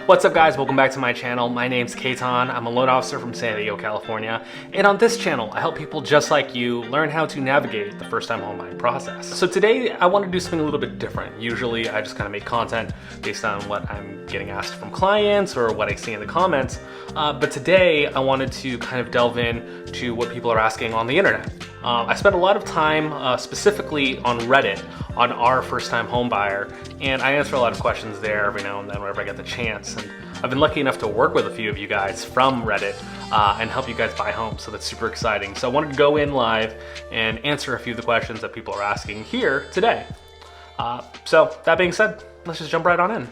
What's up guys, welcome back to my channel. My name's Caton, I'm a loan officer from San Diego, California. And on this channel, I help people just like you learn how to navigate the first-time home buying process. So today, I want to do something a little bit different. Usually, I just kind of make content based on what I'm getting asked from clients or what I see in the comments. But today, I wanted to kind of delve in to what people are asking on the internet. I spent a lot of time specifically on Reddit on our first-time home buyer, and I answer a lot of questions there every now and then whenever I get the chance. And I've been lucky enough to work with a few of you guys from Reddit and help you guys buy homes, so that's super exciting. So I wanted to go in live and answer a few of the questions that people are asking here today. So that being said, let's just jump right on in.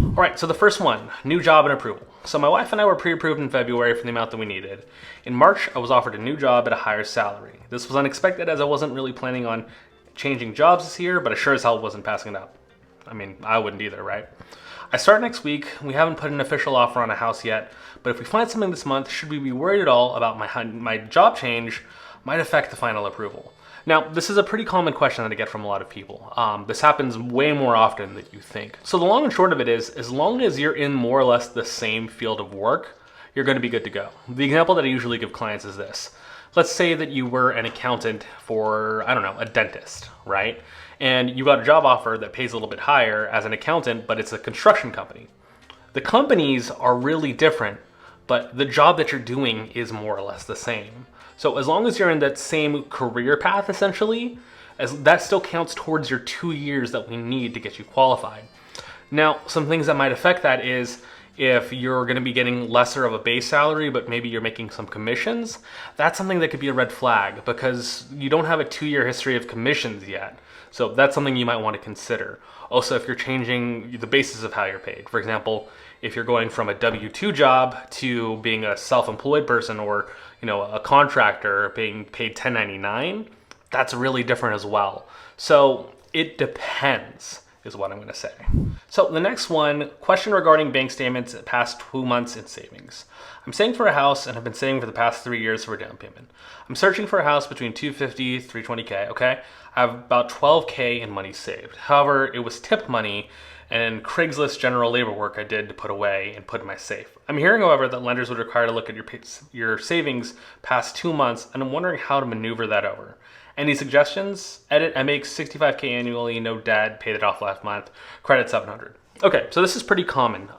All right, so the first one, new job and approval. So my wife and I were pre-approved in February for the amount that we needed. In March, I was offered a new job at a higher salary. This was unexpected as I wasn't really planning on changing jobs this year, but I sure as hell wasn't passing it up. I mean, I wouldn't either, right? I start next week. We haven't put an official offer on a house yet, but if we find something this month, should we be worried at all about my job change might affect the final approval? Now, this is a pretty common question that I get from a lot of people. This happens way more often than you think. So the long and short of it is, as long as you're in more or less the same field of work, you're going to be good to go. The example that I usually give clients is this. Let's say that you were an accountant for, I don't know, a dentist, right? And you got a job offer that pays a little bit higher as an accountant, but it's a construction company. The companies are really different, but the job that you're doing is more or less the same. So as long as you're in that same career path, essentially, that still counts towards your 2 years that we need to get you qualified. Now, some things that might affect that is if you're going to be getting lesser of a base salary, but maybe you're making some commissions, that's something that could be a red flag because you don't have a 2-year history of commissions yet. So that's something you might want to consider. Also, if you're changing the basis of how you're paid. For example, if you're going from a W-2 job to being a self-employed person or a contractor being paid 1099, that's really different as well. So it depends is what I'm going to say. So the next one, question regarding bank statements past 2 months in savings. I'm saving for a house and have been saving for the past 3 years for a down payment. I'm searching for a house between 250, 320K, okay? I have about 12K in money saved. However, it was tip money and Craigslist general labor work I did to put away and put in my safe. I'm hearing, however, that lenders would require to look at your savings past 2 months, and I'm wondering how to maneuver that over. Any suggestions? Edit, I make 65K annually, no debt, paid it off last month, credit 700. Okay, so this is pretty common.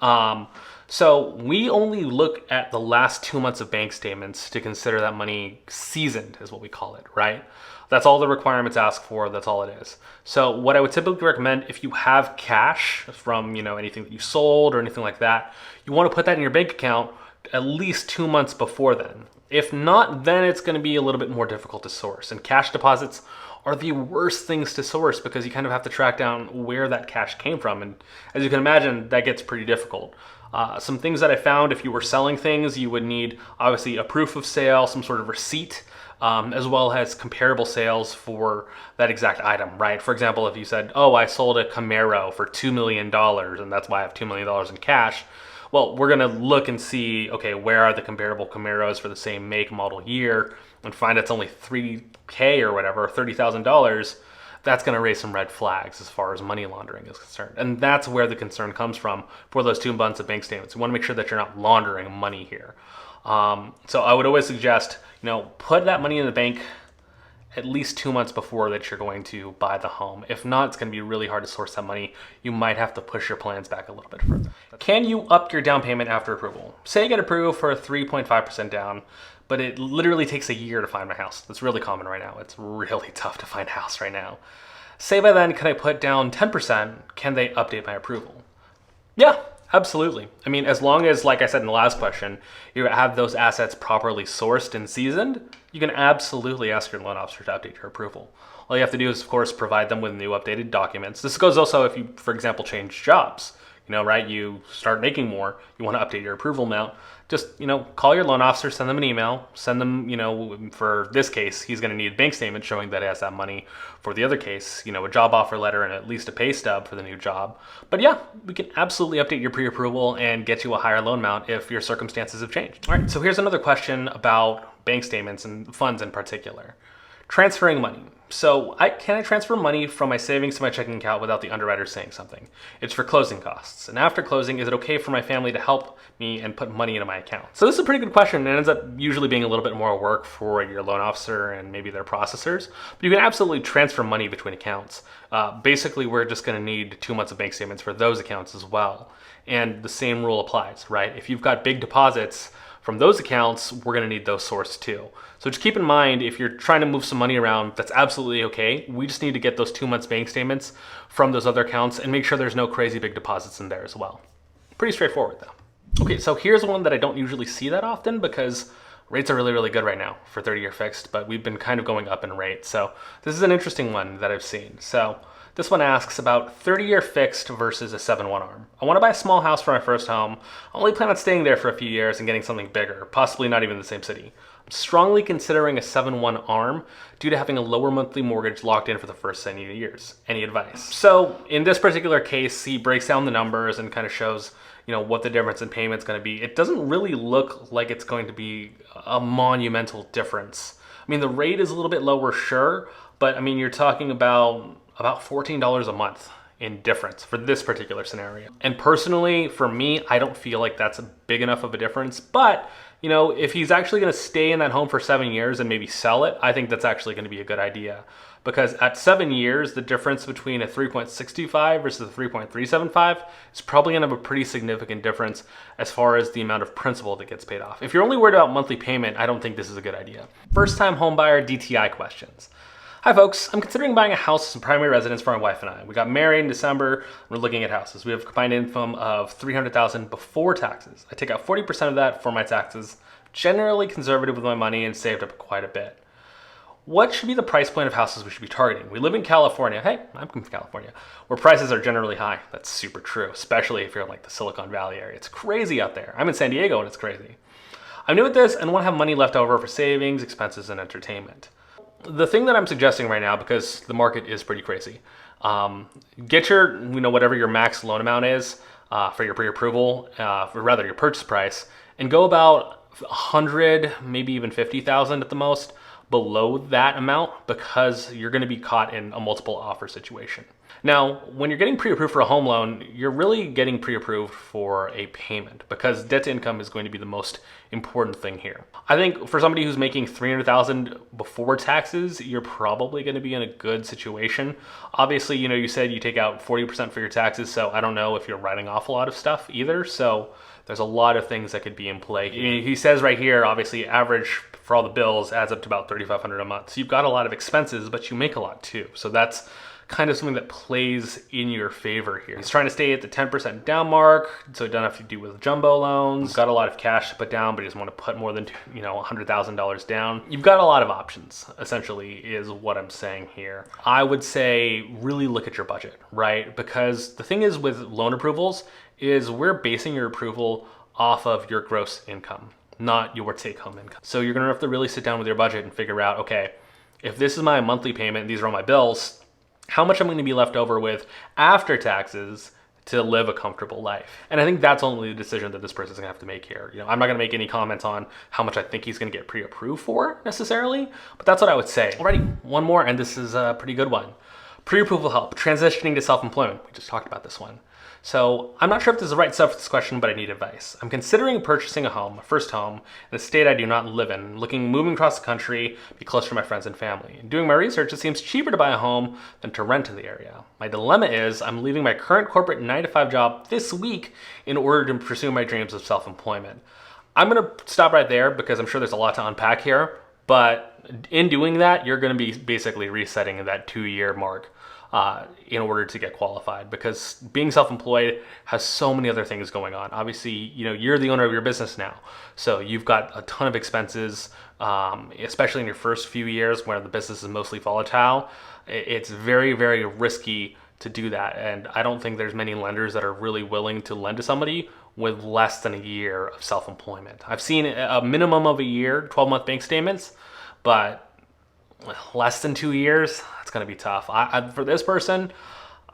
So we only look at the last 2 months of bank statements to consider that money seasoned, is what we call it, right? That's all the requirements ask for, that's all it is. So what I would typically recommend, if you have cash from anything that you sold or anything like that, you want to put that in your bank account at least 2 months before then. If not, then it's going to be a little bit more difficult to source. And cash deposits are the worst things to source because you kind of have to track down where that cash came from. And as you can imagine, that gets pretty difficult. Some things that I found, if you were selling things, you would need obviously a proof of sale, some sort of receipt, as well as comparable sales for that exact item, right? For example, if you said, oh, I sold a Camaro for $2 million and that's why I have $2 million in cash. Well, we're gonna look and see, okay, where are the comparable Camaros for the same make, model, year, and find it's only 3K or whatever, $30,000. That's gonna raise some red flags as far as money laundering is concerned. And that's where the concern comes from for those 2 months of bank statements. You wanna make sure that you're not laundering money here. So I would always suggest, put that money in the bank at least 2 months before that you're going to buy the home. If not, it's going to be really hard to source that money. You might have to push your plans back a little bit further. Can you up your down payment after approval? Say I get approved for a 3.5% down, but it literally takes a year to find my house. That's really common right now. It's really tough to find a house right now. Say by then, can I put down 10%? Can they update my approval? Yeah, absolutely. I mean, as long as, like I said in the last question, you have those assets properly sourced and seasoned, you can absolutely ask your loan officer to update your approval. All you have to do is, of course, provide them with new updated documents. This goes also if you, for example, change jobs. Right? You start making more, you want to update your approval amount. Just, call your loan officer, send them an email, send them, for this case, he's going to need a bank statement showing that he has that money. For the other case, a job offer letter and at least a pay stub for the new job. But yeah, we can absolutely update your pre-approval and get you a higher loan amount if your circumstances have changed. All right, so here's another question about bank statements and funds in particular. Transferring money. So can I transfer money from my savings to my checking account without the underwriter saying something? It's for closing costs. And after closing, is it okay for my family to help me and put money into my account? So this is a pretty good question, and it ends up usually being a little bit more work for your loan officer and maybe their processors. But you can absolutely transfer money between accounts. Basically, we're just going to need 2 months of bank statements for those accounts as well. And the same rule applies, right? If you've got big deposits from those accounts, we're going to need those sourced too. So just keep in mind, if you're trying to move some money around, that's absolutely okay. We just need to get those 2 months bank statements from those other accounts and make sure there's no crazy big deposits in there as well. Pretty straightforward though. Okay, so here's one that I don't usually see that often because rates are really, really good right now for 30-year fixed, but we've been kind of going up in rate. So this is an interesting one that I've seen. So this one asks about 30-year fixed versus a 7/1 ARM. I want to buy a small house for my first home. I only plan on staying there for a few years and getting something bigger, possibly not even the same city. I'm strongly considering a 7/1 ARM due to having a lower monthly mortgage locked in for the first 10 years. Any advice? So in this particular case, he breaks down the numbers and kind of shows what the difference in payment's going to be. It doesn't really look like it's going to be a monumental difference. I mean, the rate is a little bit lower, sure, but I mean, you're talking about $14 a month in difference for this particular scenario. And personally, for me, I don't feel like that's big enough of a difference. But, if he's actually going to stay in that home for 7 years and maybe sell it, I think that's actually going to be a good idea. Because at 7 years, the difference between a 3.625 versus a 3.375 is probably going to have a pretty significant difference as far as the amount of principal that gets paid off. If you're only worried about monthly payment, I don't think this is a good idea. First-time homebuyer DTI questions. Hi folks, I'm considering buying a house as a primary residence for my wife and I. We got married in December, and we're looking at houses. We have a combined income of $300,000 before taxes. I take out 40% of that for my taxes, generally conservative with my money and saved up quite a bit. What should be the price point of houses we should be targeting? We live in California. Hey, I'm from California, where prices are generally high. That's super true, especially if you're in like the Silicon Valley area. It's crazy out there. I'm in San Diego and it's crazy. I'm new at this and want to have money left over for savings, expenses, and entertainment. The thing that I'm suggesting right now, because the market is pretty crazy, get your, whatever your max loan amount is for your pre-approval, or rather your purchase price, and go about 100, maybe even 50,000 at the most below that amount, because you're going to be caught in a multiple offer situation. Now, when you're getting pre-approved for a home loan, you're really getting pre-approved for a payment, because debt to income is going to be the most important thing here. I think for somebody who's making $300,000 before taxes, you're probably going to be in a good situation. Obviously, you said you take out 40% for your taxes, so I don't know if you're writing off a lot of stuff either. So there's a lot of things that could be in play. He says right here, obviously, average for all the bills adds up to about $3,500 a month. So you've got a lot of expenses, but you make a lot too. So that's kind of something that plays in your favor here. He's trying to stay at the 10% down mark, so he doesn't have to do with jumbo loans. He's got a lot of cash to put down, but he doesn't want to put more than $100,000 down. You've got a lot of options, essentially, is what I'm saying here. I would say really look at your budget, right? Because the thing is with loan approvals is we're basing your approval off of your gross income, not your take-home income. So you're gonna have to really sit down with your budget and figure out, okay, if this is my monthly payment, these are all my bills, how much I'm going to be left over with after taxes to live a comfortable life. And I think that's only the decision that this person's gonna have to make here. I'm not gonna make any comments on how much I think he's gonna get pre-approved for necessarily, but that's what I would say. Alrighty, one more, and this is a pretty good one. Pre-approval help, transitioning to self-employment. We just talked about this one. So I'm not sure if this is the right stuff for this question, but I need advice. I'm considering purchasing a home, a first home, in a state I do not live in, moving across the country, be closer to my friends and family. In doing my research, it seems cheaper to buy a home than to rent in the area. My dilemma is I'm leaving my current corporate 9-to-5 job this week in order to pursue my dreams of self-employment. I'm gonna stop right there because I'm sure there's a lot to unpack here, but in doing that, you're gonna be basically resetting that 2-year mark in order to get qualified, because being self-employed has so many other things going on. Obviously, you're the owner of your business now, so you've got a ton of expenses, especially in your first few years where the business is mostly volatile. It's very, very risky to do that, and I don't think there's many lenders that are really willing to lend to somebody with less than a year of self-employment. I've seen a minimum of a year, 12-month bank statements, but less than 2 years, it's going to be tough. For this person,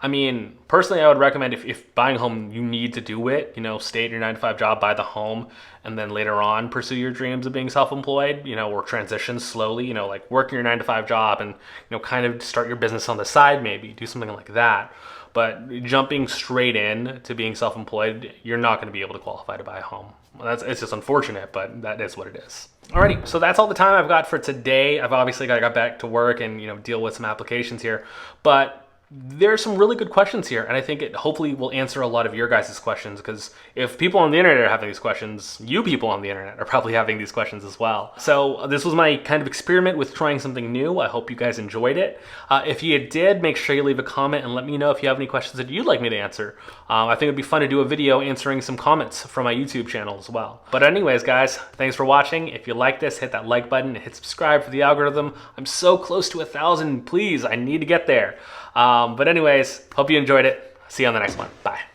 I mean, personally, I would recommend if buying a home, you need to do it, stay at your 9 to 5 job, buy the home, and then later on pursue your dreams of being self-employed, or transition slowly, like working your 9 to 5 job and, kind of start your business on the side, maybe do something like that. But jumping straight in to being self-employed, you're not going to be able to qualify to buy a home. It's just unfortunate, but that is what it is. Alrighty, so that's all the time I've got for today. I've obviously got to get back to work and deal with some applications here, but there's some really good questions here, and I think it hopefully will answer a lot of your guys' questions, because if people on the internet are having these questions, you people on the internet are probably having these questions as well. So this was my kind of experiment with trying something new. I hope you guys enjoyed it. If you did, make sure you leave a comment and let me know if you have any questions that you'd like me to answer. I think it'd be fun to do a video answering some comments from my YouTube channel as well. But anyways, guys, thanks for watching. If you like this, hit that like button, hit subscribe for the algorithm. I'm so close to 1,000. Please, I need to get there. But anyways, hope you enjoyed it. See you on the next one. Bye.